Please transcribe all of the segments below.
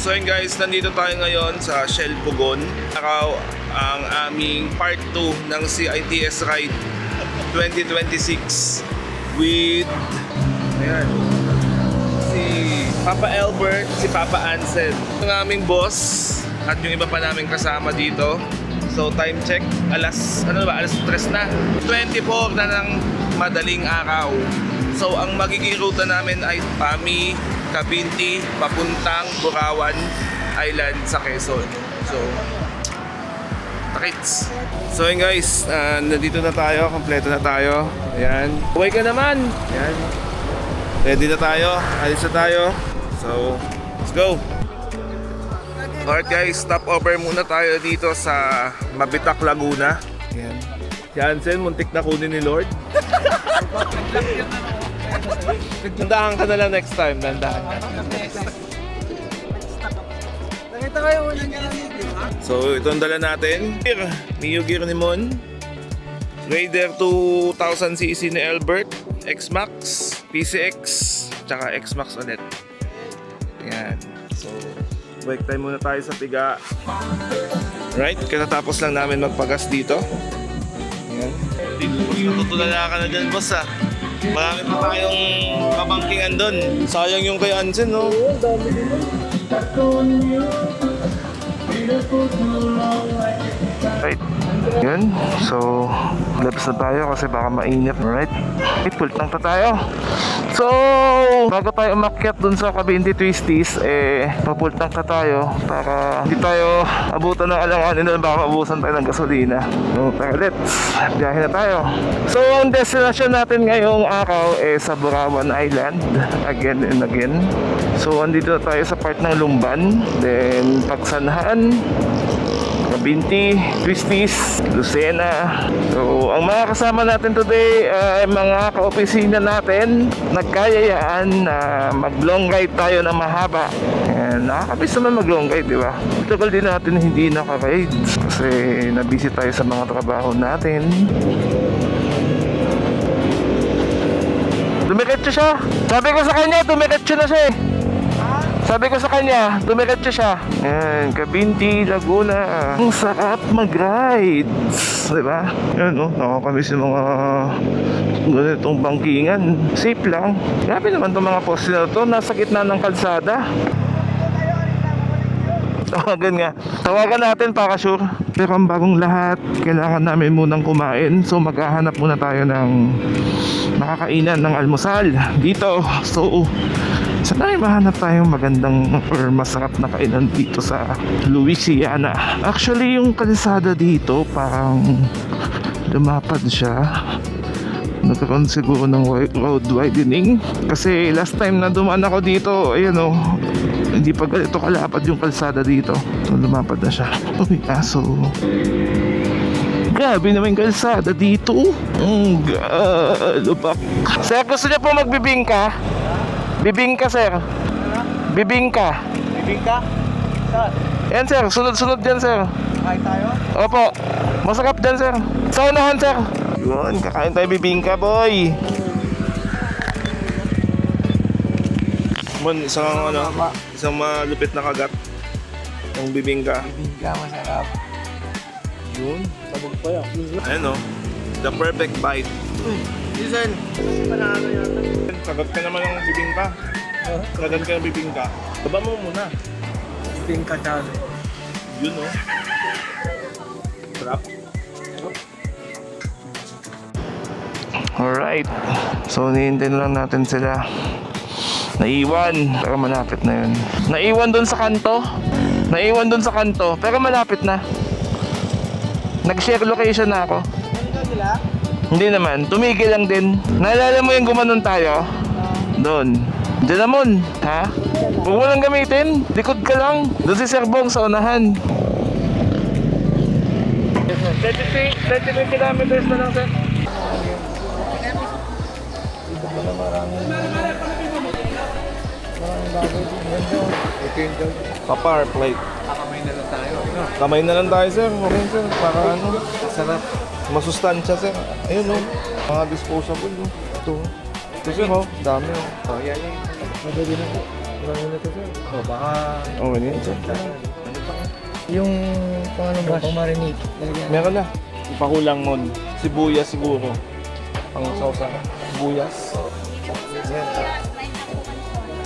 So yun guys, nandito tayo ngayon sa Shell Pugon. Araw ang aming part 2 ng CITS Ride 2026 with ayan, si Papa Albert, si Papa Ansel, ang aming boss at yung iba pa naming kasama dito. So time check, alas 3 na. 24 na ng madaling araw. So ang magiging ruta namin ay Pami, Cabinti, papuntang Burawan Island sa Quezon. So, takits. So yun guys, nandito na tayo, kompleto na tayo. Ayan. Uwi ka naman. Ayan. Ready na tayo, alis na tayo. So, let's go. Alright guys, stop over muna tayo dito sa Mabitak, Laguna. Ayan. Si Hansen, muntik na kunin ni Lord. Nandahan ka na lang next time, nandahan ka. Nakita kayo unang gamit, di ba? So, ito ang dala natin. Mio Gear ni Mon. Raider 2000cc ni Albert. X-Max, PCX, tsaka X-Max ulit. Ayan. So, break time muna tayo sa Piga. Right, katatapos lang namin magpagas dito. Ayan. Natutulala ka na dyan, boss ah. Marami pa tayong kabangkingan doon. Sayang yung kay Ansen, no? Oo, dami din mo. Right. Yun. So, labas na tayo kasi baka mainit. Right. Wait, pult lang tayo. So, bago tayo umakyat dun sa Cabinti Twisties, papult lang tayo para hindi tayo abutan ng alanganin na baka abusan tayo ng gasolina. So, tara, let's biyahe na tayo. So, ang destination natin ngayong araw sa Burawan Island. Again and again. So, andito na tayo sa part ng Lumban. Then, Pagsanhan, Cabinti, Twisties, Lucena. So, ang mga kasama natin today ay mga ka-opisina natin. Nagkayayaan na mag-long ride tayo na mahaba. And nakakabis naman mag-long ride, di ba? Tagal din natin hindi naka-ride kasi nabisi tayo sa mga trabaho natin. Dumiretso siya. Sabi ko sa kanya, dumiretso na siya eh. Sabi ko sa kanya, dumiretso siya. Ayan, Cabinti, Laguna. Ang sarap mag-rides. Diba? Ayan o, nakakamiss yung mga ganitong bangkingan. Safe lang. Grabe naman itong mga poste na ito. Nasa gitna ng kalsada. Tawagan nga. Tawagan natin para sure. Pero ang bagong lahat, kailangan namin munang kumain. So maghahanap muna tayo ng nakakainan ng almusal dito. So sana ay mahanap tayong magandang or masarap na kainan dito sa Louisiana. Actually yung kalsada dito parang lumapad siya. Nagkaroon siguro ng road widening. Kasi last time na dumaan ako dito, ayan o, hindi pa ganito kalapad yung kalsada dito. So lumapad na siya. Uy, aso. Grabe naman yung kalsada dito. Lubak. Sir, gusto niya po magbibingka? Bibingka, sir. Bibingka. Bibingka? Saan? Yan, sir. Sunod-sunod dyan, sir. Kain tayo? Opo. Masarap dyan, sir. Sa unahan, sir. Yun, kakain tayo bibingka, boy. Mon, isang malupit na kagat. Ang bibingka. Bibingka, masarap. Yun. Sabog pa yan. Ayan, the perfect bite. Listen, panalo yata. Kagat ka naman ng bibingka. Kagat ka ng bibingka. Baba mo muna. Bibingka dyan. Yun, no? Sarap. Alright. So, nihintayin lang natin sila. Naiwan. Pero malapit na yun. Naiwan dun sa kanto. Pero malapit na. Nag-share location na ako. Ano sila? Hindi naman. Tumigil lang din. Naalala mo yung gumanon tayo? Doon. Diyan naman. Ha? Huwag mo lang gamitin. Likod ka lang. Doon si Sir Bong sa unahan. 33 kilometers na lang, sir. Pa-power plate. Kakamay na lang tayo. No? Kamay na lang tayo, sir. Okay, sir. Para ano? Sarap. Masustansya, sir. Ayun, no? Mga disposable, no? Ito. Ito, sir, oh. Dami, oh. Oh, yan. Madali na po. Marami na to sir. O baka... Oh, ano yun, sir? Yung paano ba? Pamarinig. Meron na. Ipakulang mon. Sibuyas siguro. Pang sausa. Sibuyas.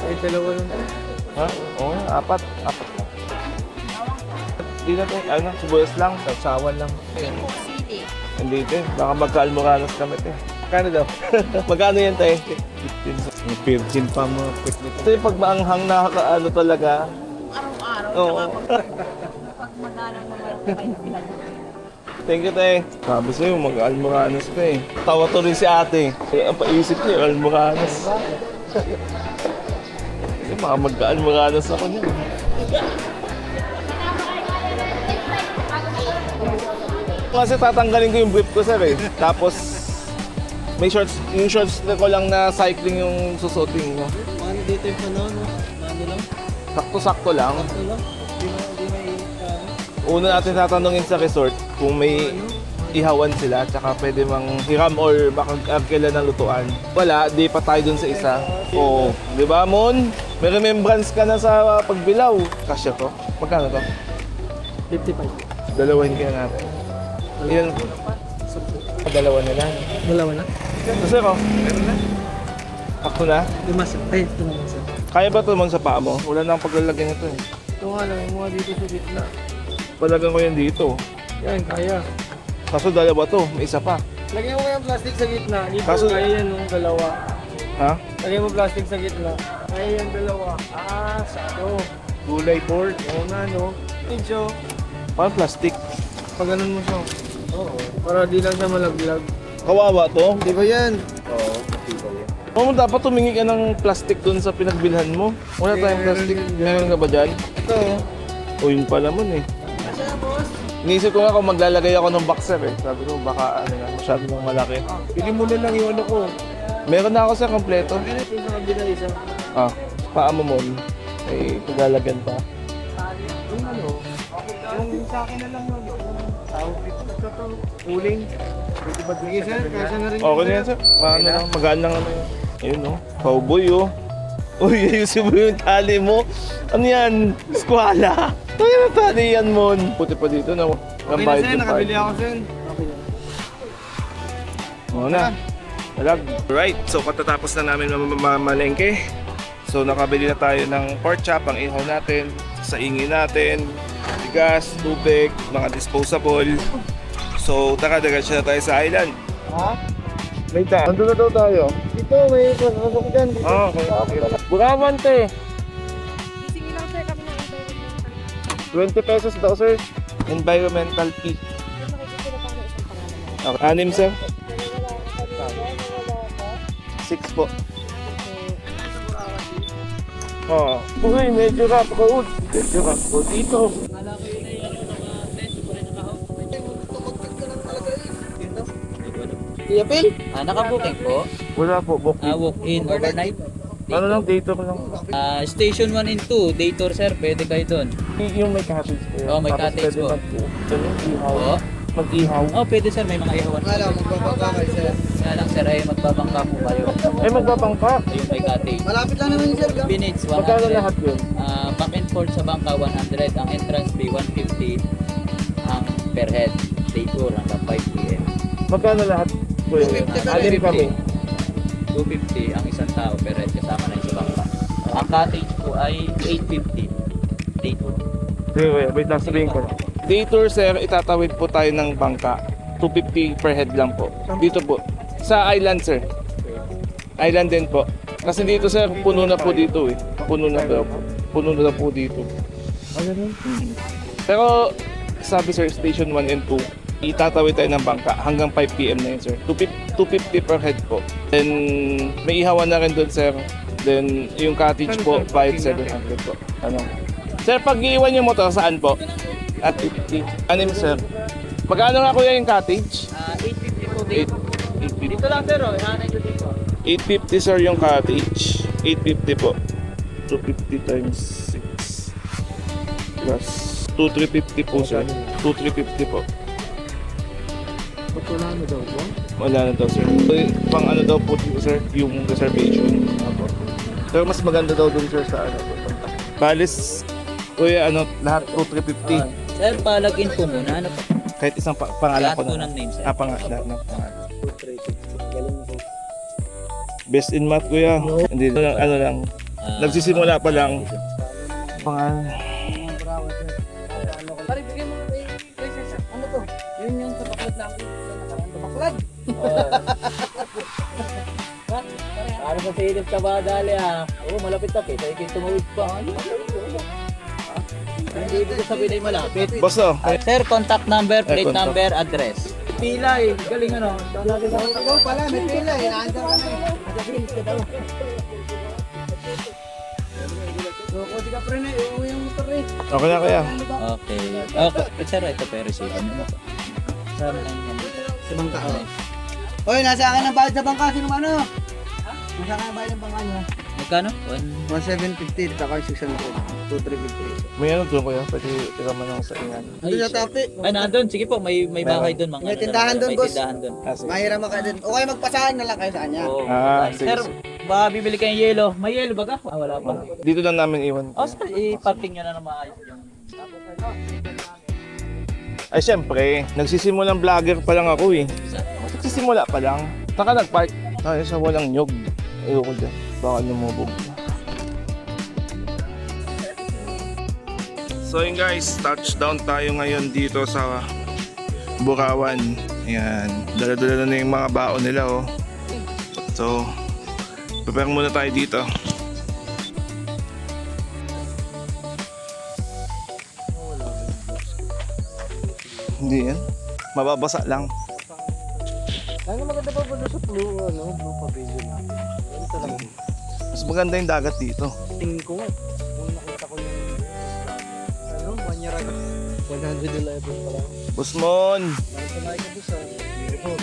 Ay, dalawa lang. Ha? Oo, apat. Apat lang. Di na tayo, ano, sibuyas lang. Sasawan lang. Hindi ito eh. Baka magka-almoranas kami ito eh. Kano daw? Magkano yan tayo? 15. Yung virgin pa mo. Quick nito. Ito yung pag maanghang nakakaano talaga. Araw-araw. Oo. Pag magalang naman, Thank you, te. Sabi sa'yo, mag-almoranas ka eh. Tawa to rin si ate. Kaya ang paisip niya, almoranas. Kasi baka magka-almoranas ako niya. Kasi tatanggalin ko yung brief ko, sir eh. Tapos, may shorts, yung shorts na ko lang na cycling yung susuotin mo. Paano dito yung panahon, no? Paano lang? Sakto-sakto lang. Paano lang? Di may Una natin tatanungin sa resort kung may ihawan sila tsaka pwede mang hiram or baka kailan ng lutuan. Wala, di pa tayo dun sa isa. Oo, di ba Mon? May remembrance ka na sa pagbilaw. Kasya to? Magkano to? 55. Dalawahin kaya natin. Ilan? Dalawa na lang. Dalawa na? So sir, oh. Meron na? Sakto na? Lima sir. Ay, ito naman sir. Kaya ba ito Mon sa paa mo? Wala na akong paglalagyan nito eh. Ito nga lang, yung mga dito sa gitna. Palagyan ko yan dito. Yan, kaya. Kaso dalawa to, may isa pa. Lagyan mo yung plastic sa gitna. Dito Kaso- kaya yan yung dalawa. Ha? Lagyan mo plastic sa gitna. Kaya yan dalawa. Ah, sado. Gulay board. Oo nga, no? Medyo. Parang plastic. Pag ganun mo siya. Oo. Para di lang siya malaglag. Kawawa to. Di ba yan? Oo, dapat tumingi ka ng plastic dun sa pinagbilhan mo. Wala tayong plastic. Meron ka ba dyan? Ito. O yun pala man eh. Inisip ko nga kung maglalagay ako ng boxer eh. Sabi ko baka ano na, masyado nang malaki. Pili mo na lang yung ano ko. Meron na ako sa kompleto. Ano ito sa kabila isa? Ah, paa mo mon. May paglalagyan pa. Yung ano? Yung sa akin na lang yun. Tawag dito. Ito. Uling. Pwede ba sige sir? Kasa na rin. Okay na yan sir. Paano lang, magaan lang ano yun. Ayun oh, cowboy oh. Uy, ayusin mo yung tali mo. Ano yan? Squala. Ano yan ang tali yan mon? Puti pa dito na. Okay na sir, nakabili ako sir. Okay na. Oo na. Alag. Right, so katatapos na namin mamalengke. So nakabili na tayo ng pork chop, ang ihaw natin, saingin natin, bigas, tubig, mga disposable. So diretso na tayo sa island. Ha? Later. Andun na daw tayo. Dito, may pasok dyan. Dito. Ah, okay. Burawan te. Gisingin lang sir kami ng environmental. 20 pesos daw sir. Environmental fee. Sir, makikita na paano isang pangalan mo. Okay. Anim sir. Wala ko. 6 po. Oo. Uy, medyo rough road. Medyo rough road dito. Kuya Phil? Naka-booking po. Wala po, book. Walk-in overnight. Ano lang, dito ko lang. Station 1 and 2, day tour sir, pwede kayo doon. Yung may cottage po yan. Oo, may Tapos cottage pwede po. mag-ihaw. Oo. Mag-ihaw. Pwede sir, may mga ihawan. Magbabaka kayo sir. Kaya lang sir, ay magbabangka po kayo. Ay, magbabangka. Yung may cottage. Malapit lang naman yun sir. Minutes, 100. Magkano lahat yun? Back and forth sa bangka, 100. Ang entrance fee, 150. Ang per head. Day tour hanggang 5 p.m. Magkano lahat? 250 Alim kami. 250 ang isang tao per head kasama na yung sa bangka. Ang cottage po ay 850. Day tour. Sige, wait lang, sabihin ko. Day tour, sir, itatawid po tayo ng bangka. 250 per head lang po. Dito po. Sa island, sir. Island din po. Kasi dito, sir, puno na po dito eh. Puno na daw po. Puno na po dito. Pero, sabi sir, station 1 and 2, itatawid tayo ng bangka hanggang 5 p.m. na yun, sir. 250 per head po. Then, may ihawan na rin doon, sir. Then, yung cottage po, 5,700 po. Ano? Sir, pag iiwan yung motor, saan po? At 50. Anim, sir. Magkano nga kuya yung cottage? 850 po day tour. 850. Dito lang sir, ihanay ko dito. 850 sir yung cottage. 850 po. 250 times 6 plus 2,350 po sir. 2,350 po. Ba't wala na daw po? Wala na daw sir. Pang ano daw po dito sir, yung reservation. Pero mas maganda daw dun sir sa ano. Palis, kuya, ano, lahat po 350. Sir, palagin po muna. Ano po? Kahit isang pangalan Lahat ko po na. ng name, sir. Lahat ng pangalan. Best in math, kuya. Hindi lang, ano lang. Nagsisimula pa lang. Pangalan. Pare, bigyan mo kay sir. Ano to? Yun yung sa baklad namin. Sa baklad? Ano sa silip ka ba, dali ah? Oo, malapit na eh. Kaya kayo tumawid pa. Hindi ibig sabihin ay malapit. Boss, oh. Sir, contact number, plate contact. number, address. Pila eh. Galing ano. Ikaw pala, may pila eh. Naandar ka na eh. So, kung di ka pre na, uuwi yung motor eh. Okay na, kuya. Okay. Okay. Sir, ito pero receive mo po. Saan lang yan? Sa bangka. Oy, nasa akin ang bayad sa bangka. Sino ano? Nasa akin ang bayad ng bangka niya. Magkano? 1,750, saka 600. 2,350. May ano doon, kuya. Pwede tiraman ng sa ingan. Doon sa tapi. Ay, nandun. Sige po, may bahay doon. May tindahan doon, May boss. tindahan doon. Mahirap ka din. O kaya magpasahan na lang kayo sa kanya. Oo. Sige, Sir, baka bibili kayong yelo. May yelo ba ka? Ah, wala pa. Dito lang namin iwan. Oh, sir, i-parking nyo na ng maayos yung... Ay, syempre, nagsisimulang vlogger pa lang ako eh. Nagsisimula pa lang. Saka nag-park tayo sa walang nyog. Ayoko dyan. Baka lumubog. So yun guys, touchdown tayo ngayon dito sa Bukawan. Ayan, dala-dala na yung mga baon nila oh. So, prepare muna tayo dito. Hindi yan. Mababasa lang. Ano maganda pa ba doon sa blue, blue pavilion? Ano talaga? Mas maganda yung dagat dito. Tingin ko nga. Nung nakita ko yung 1 year ago. 111 pa lang. Busmon! Sanay ka doon sa... Yung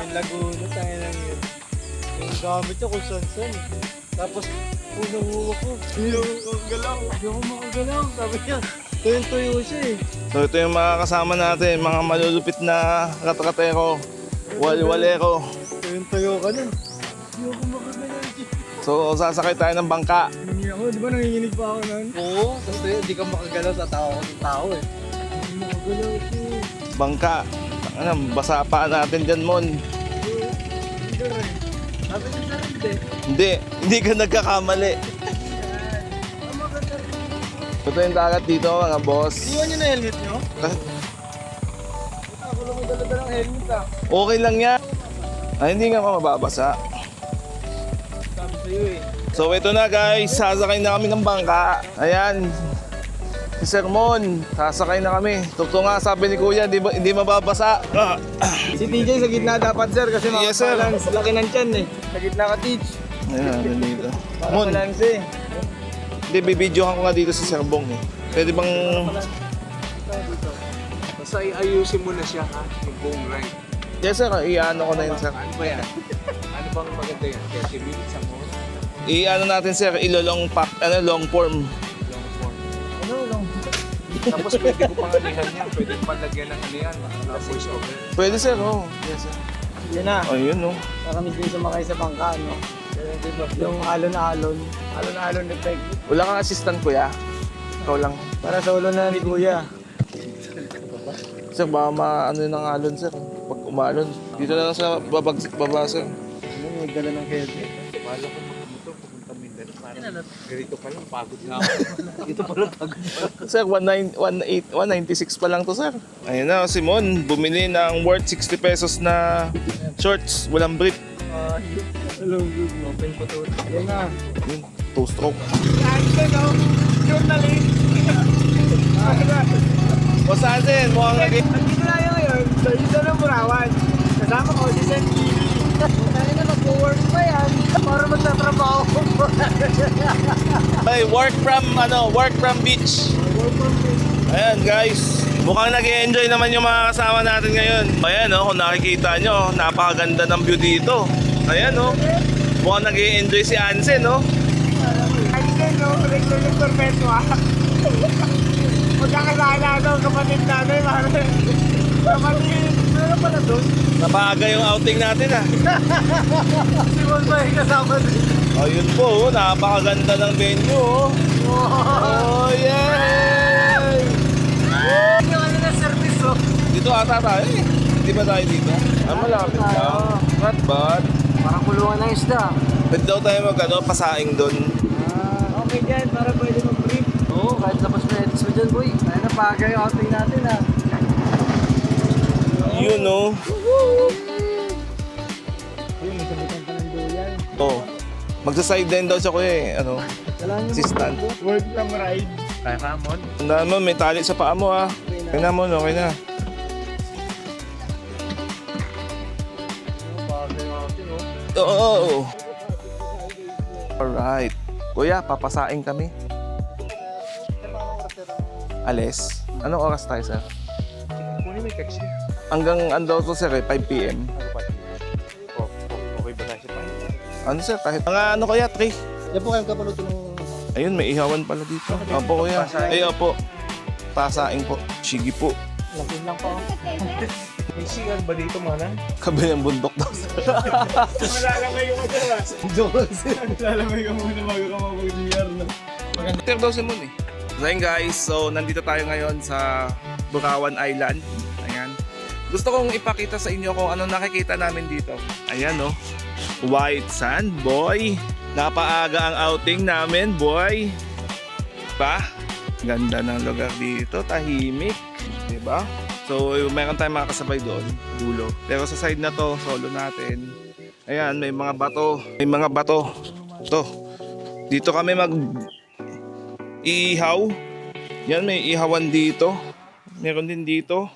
Laguna, tayo lang yun. Yung gamit niya kung saan. Tapos, unang huwa ko. Hindi ako makagalaw. Sabi niya, tuyo siya eh. So ito yung mga kasama natin, mga malulupit na katratero, walwalero. Tuyo ka na. Hindi ako makagalaw. So sasakay tayo ng bangka. Hindi ako, di ba nanginginig pa ako nun? Oo, kasi hindi ka makagalaw sa tao ko ng tao eh. Hindi makagalaw siya. Bangka. Ano, basa pa natin dyan, Mon. Sabi niya sa rin Hindi ka nagkakamali. Ito yung dagat dito, mga boss. Iwan niyo na helmet niyo? Ako lang magdala ng helmet ah. Okay lang yan. Ay, hindi nga mababasa. Sabi sa'yo eh. So ito na guys, sasakay na kami ng bangka. Ayan. Si Sir Mon, sasakay na kami. Totoo nga sabi ni Kuya, hindi mababasa. Si TJ sa gitna dapat sir kasi Yes, sir. makabalance. Laki ng tiyan eh. Sa gitna ka Teach. Ayan, dito. Mon, Makabalance eh. hindi, bibidyohan ko nga dito si Sir Bong eh. Pwede bang... Basta iayusin mo na siya ha. Yung buong ride. Yes sir, iano ko na yun sir. Ano ba yan? Ano bang maganda yan? 30 minutes ang mo? Iano natin sir, ilolong pack, long form. Long form. Ano long form? Tapos pwede ko pang anihan yan. Pwede ko pang lagyan ng anihan. Voice over. Pwede sir, oh. Yes sir. Yan na. Ayun oh. Nakamiss din sumakay sa bangka, no? Yung alon-alon. Alon-alon effect. Wala kang assistant kuya? Ikaw lang. Para sa ulo na ni Kuya. Sir, baka maano yung alon sir. Pag umalon. Dito na lang sa baba sir. Ano, may dala ng helmet. Bala ko dito, pupunta Mindanao. Parang ganito pa lang, pagod na ako. Dito pa lang, pagod pa lang. Sir, 196 pa lang to sir. Ayun na, Simon, bumili ng worth 60 pesos na shorts, walang brief. Hello, good. Open po to. Yan na. Yun, 2 stroke. Journalist. Boss Ansen, mukhang lagi. Andito tayo ngayon sa Isla ng Burawan. Kasama ko si Sen Gili. Tayo na mag-work pa yan para magtatrabaho ko. Hey, work from beach. Ayan guys, mukhang nag-enjoy naman yung mga kasama natin ngayon. Ayan oh, kung nakikita nyo, napakaganda ng view dito. Ayan oh, mukhang nag-enjoy si Ansen oh. Ayun no, regular yung perpetua. Magkakasala daw kapatid natin. Kapatid. Pero pala doon. Napaga yung outing natin ah. Si Bonbay kasama din. Ayun po, oh, napakaganda ng venue oh. Oh, yay! Yung ano na service oh. Dito ata tayo eh. Hindi ba tayo dito? Malapit lang. Not bad. Parang kulungan ng isda. Pwede daw tayo pasaing doon. Okay dyan, para pwede mag-brief. Oo, kahit labas na edits mo dyan, boy. Kaya na bagay yung outing natin ah. Yun oh. Ayun, may sabitan pa ng duyan. Oh. Magsa-sideline daw siya kuya eh. Ano? Assistant. Work lang ride. Kaya ka, Mon? Tandaan mo, may tali sa paa mo ah. Okay na mo, okay na. Bagay yung outing oh. Oo. Alright. Kuya, papasaing kami. Alis. Anong oras tayo, sir? Kunin may text niya. Hanggang ano to, sir, 5 p.m. Okay ba tayo sa pahin? Ano, sir? Kahit mga ano kaya, 3. Yan po kayong kapaluto ng... Ayun, may ihawan pala dito. Opo, kuya. Ay, opo. Pasaing po. Sige po. Lakin lang pa. May sigar ba dito, mana? Kabilang bundok daw, sir. Malalamay yung madalas. Malalamay ka muna bago ka mag-GR na. Sir daw si Moon eh. So ayun guys, so nandito tayo ngayon sa Bukawan Island. Ayan. Gusto kong ipakita sa inyo kung ano nakikita namin dito. Ayan oh. White sand, boy. Napaaga ang outing namin, boy. Pa? Ganda ng lugar dito, tahimik. Diba? So meron tayong mga kasabay doon, dulo. Pero sa side na to, solo natin. Ayan, may mga bato. May mga bato. To. Dito kami ihaw. Yan, may ihawan dito. Meron din dito.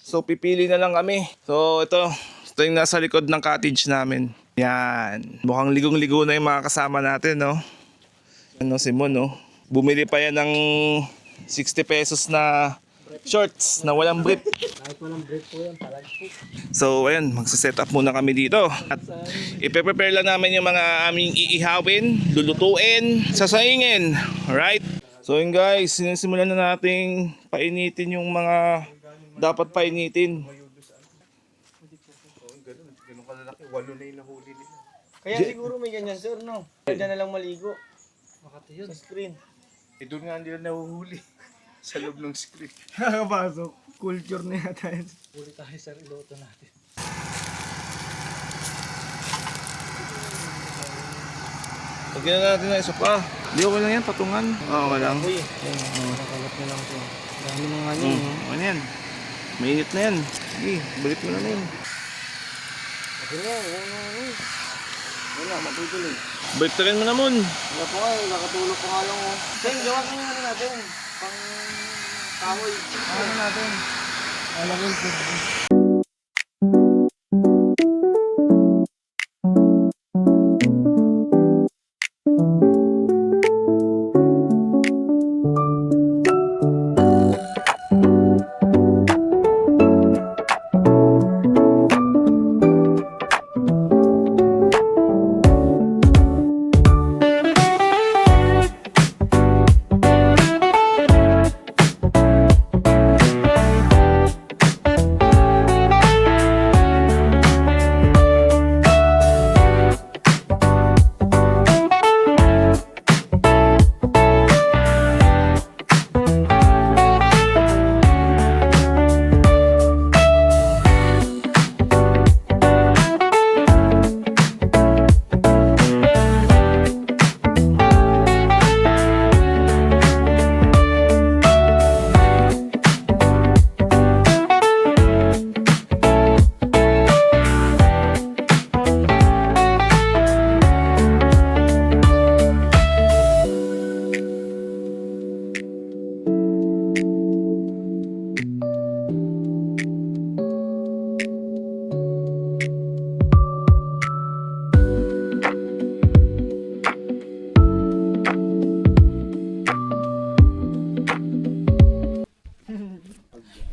So pipili na lang kami. So ito yung nasa likod ng cottage namin. Yan. Mukhang ligong-ligo na yung mga kasama natin, no? Ano si Mon, no? Bumili pa yan ng 60 pesos na shorts na walang brief. Kahit walang brief po yan, palag po. So ayan, magsiset up muna kami dito. At ipe-prepare lang namin yung mga aming iihawin, lulutuin, sasaingin. Alright? So yun guys, sinisimulan na nating painitin yung mga dapat painitin. Ganun kalalaki, 8 na yung nahuli nila. Kaya siguro may ganyan, sir, no? Diyan na lang maligo. Makati yun. Sa screen. Eh doon nga nila nahuhuli. Sa loob ng screen. Nakakapasok. Culture na yata yun. Huli tayo, sir. Iloto natin. Lagyan na natin na isa pa. Hindi okay lang yan, patungan. Oo, okay lang. Uy, nakakalap na lang ito. Dami ng ano. Ano yan? Mainit na yan. Sige, balik mo na yun. Kasi nga, wala, matutuloy. Balik na rin mo na Mon. Wala po nga, nakatulog po nga lang oh. Sen, gawa ko yung ano natin. Pang kahoy. Ano natin? Alam mo yung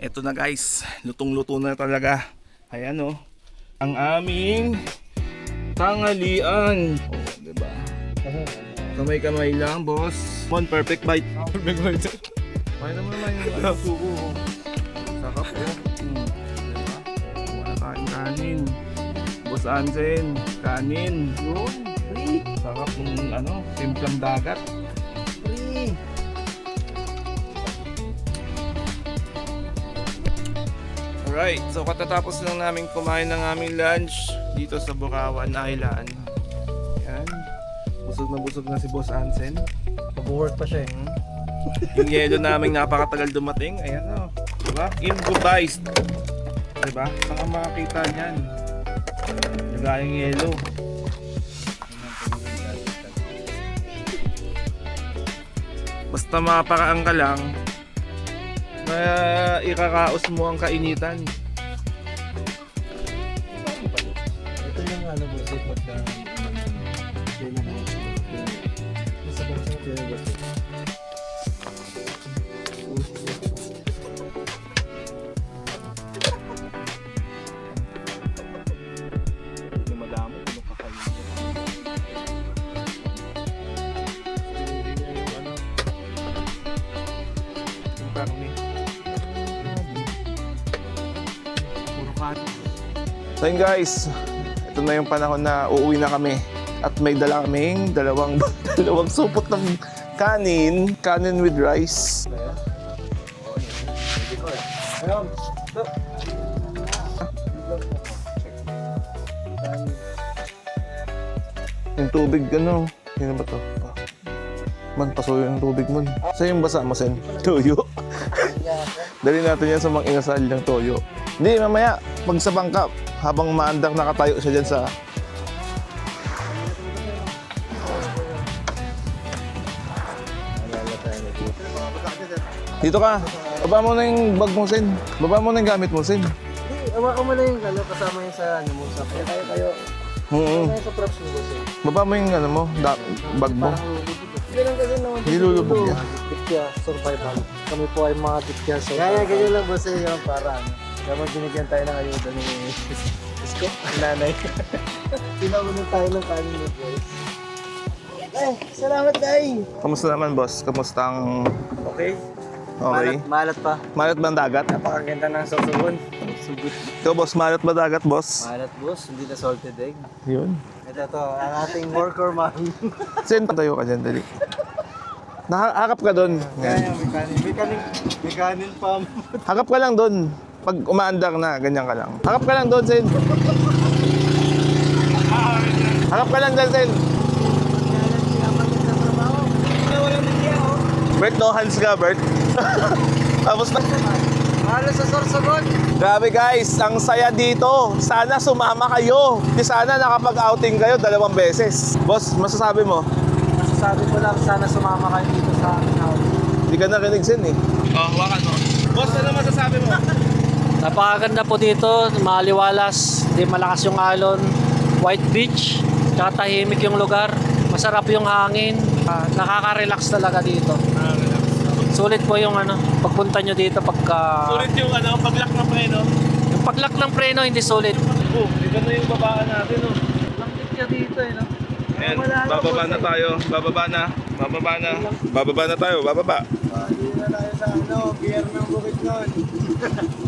Eto na guys, lutong-luto na talaga. Ayan oh, ang aming tanghalian. Oh, diba? Kamay-kamay lang, boss. One perfect bite. Perfect bite. Kaya naman yung suko. Sakap oh. Diba? Boss Ansen, kanin. Yun, free. Sarap ng ano, timplang dagat. Free. Alright, so katatapos lang namin kumain ng aming lunch dito sa Bukawan Island. Yan. Busog na si Boss Ansen. Pag-work pa siya eh. Yung yelo namin napakatagal dumating. Ayan o. Diba? Improvised. Diba? Saan ka makakita niyan? Nagayang yelo. Basta maparaan ka lang, ikakaos mo ang kainitan. Ito yung ano mo, sa pagka... Sa pagka... Hindi madamo kung kakainin. Yung karne. Puro kanin. So yun guys, ito na yung panahon na uuwi na kami. At may dala kaming dalawang supot ng kanin with rice. Ayun. Yung tubig, ano? Sino ba to? Ah. Man, pasuyo yung tubig mo. Sa yung basa mo, Sen? Toyo. Dali natin yan sa mga inasal ng toyo. Hindi, mamaya, pag sa bangka, habang maandak nakatayo siya dyan sa... Dito ka. Baba mo na yung bag mo, Sen. Baba mo na yung gamit mo, Sen. Hindi, awakan mo na yung ano, kasama yung sa ano mo. Sa kayo. Oo. Ano yung sa props mo kasi? Baba mo yung ano mo, bag mo. Parang lulubog. Ganun kasi naman. Hindi lulubog yan. Dikya, survival. Kami po ay mga dikya survival. Kaya ganyan lang boss eh, yung para ano. Kaya binigyan tayo ng ayuda ni Isko, ang nanay. Pinaunan tayo ng kanin ni boys. Eh, salamat day! Kamusta naman, boss? Kamusta ang... Okay. Okay? Malat pa. Malat ba ang dagat? Napakaganda ng susugon. Sugot. Ikaw, boss, malat ba dagat, boss? Malat boss, hindi na salted egg. Yun. Ito to, ang ating worker man. Sen, patayo ka dyan, dali. Nakakap ka doon. Kaya may kanin pa. Hakap ka lang doon. Pag umaandar na, ganyan ka lang. Hakap ka lang doon, Sen. Hakap ka lang dyan, Sen. Bert, no hands ka, Bert. Tapos na. Halos sa Sorsogon. Grabe guys, ang saya dito. Sana sumama kayo. Di sana nakapag-outing kayo 2 beses. Boss, masasabi mo? Masasabi ko lang, sana sumama kayo dito sa amin house. Hindi ka narinig, Sen eh. Oh, hawakan mo. Boss, ano masasabi mo? Napakaganda po dito, maliwalas, hindi malakas yung alon, white beach, tsaka tahimik yung lugar, masarap yung hangin, nakaka-relax talaga dito. Sulit po yung ano, pagpunta nyo dito pagka... Sulit yung ano, paglak ng preno. Yung paglak ng preno, hindi sulit. Oh, di ba na yung babaan natin, oh. Langkit ka dito eh, no? Ayan, bababa na tayo. Bababa na. Bababa na. Bababa na tayo, bababa. Hindi na tayo sa ano, pier ng bukid nun.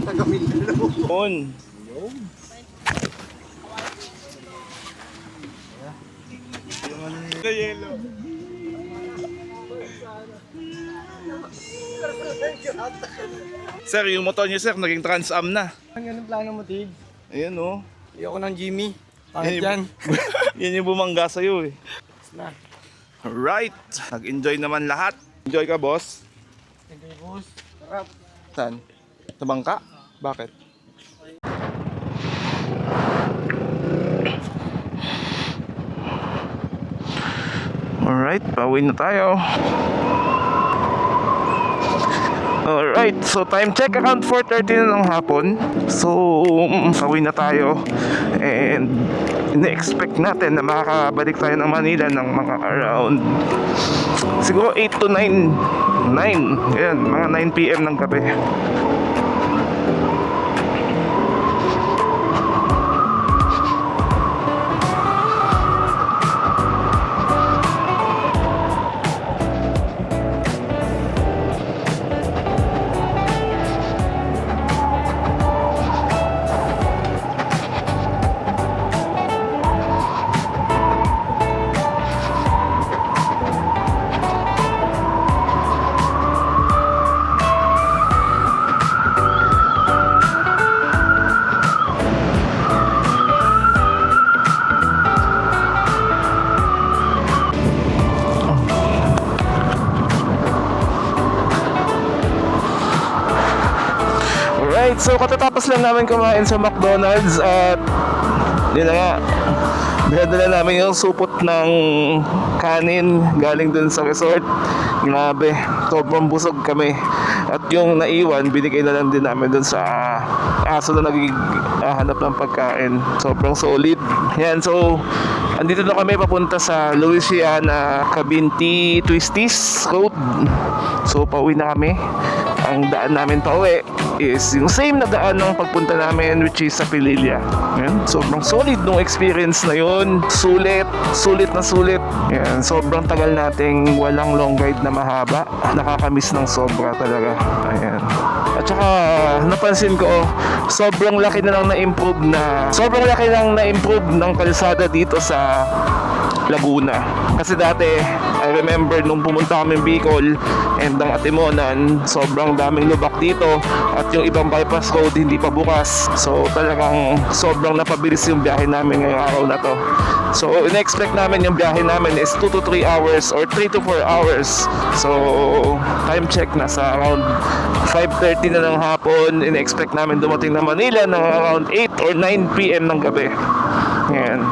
Taga Mindalo. On. Yellow. Sir, yung motor niyo, sir, naging Trans-Am na. Anong plano mo, Tig? Ayan, oh. Ayoko ng Jimmy. Yan yan yung bumangga sa'yo, eh. Alright. Nag-enjoy naman lahat. Enjoy ka, boss? Hindi, boss. Sarap. Saan? Sa bangka? Bakit? Alright, pauwi na tayo. Alright, so time check around 4:30 na ng hapon. So, pauwi na tayo. And ina-expect natin na makakabalik tayo ng Manila ng mga around siguro 8 to 9. Ayan, mga 9 PM ng gabi. Alright, so katatapos lang namin kumain sa McDonald's at yun na nga, dinadala namin yung supot ng kanin galing dun sa resort. Grabe, sobrang busog kami. At yung naiwan, binigay na lang din namin dun sa aso na naghahanap ng pagkain. Sobrang solid. Yan, so andito na kami papunta sa Louisiana Cabinti Twisties Road. So pauwi na kami. Ang daan namin pauwi is yung same na daan ng pagpunta namin, which is sa Pililla. Yan, sobrang solid nung experience na yun. Sulit na sulit. Yan, sobrang tagal nating walang long ride na mahaba. Nakakamiss ng sobra talaga. Ayan. At saka napansin ko, sobrang laki na lang na-improve ng kalsada dito sa Laguna. Kasi dati, I remember nung pumunta kami Bicol and ang Atimonan, sobrang daming lubak dito at yung ibang bypass road hindi pa bukas. So talagang sobrang napabilis yung biyahe namin ngayong araw na to. So in-expect namin yung biyahe namin is 2 to 3 hours or 3 to 4 hours. So time check na sa around 5:30 na ng hapon. In-expect namin dumating na Manila ng around 8 or 9 PM ng gabi. Yan.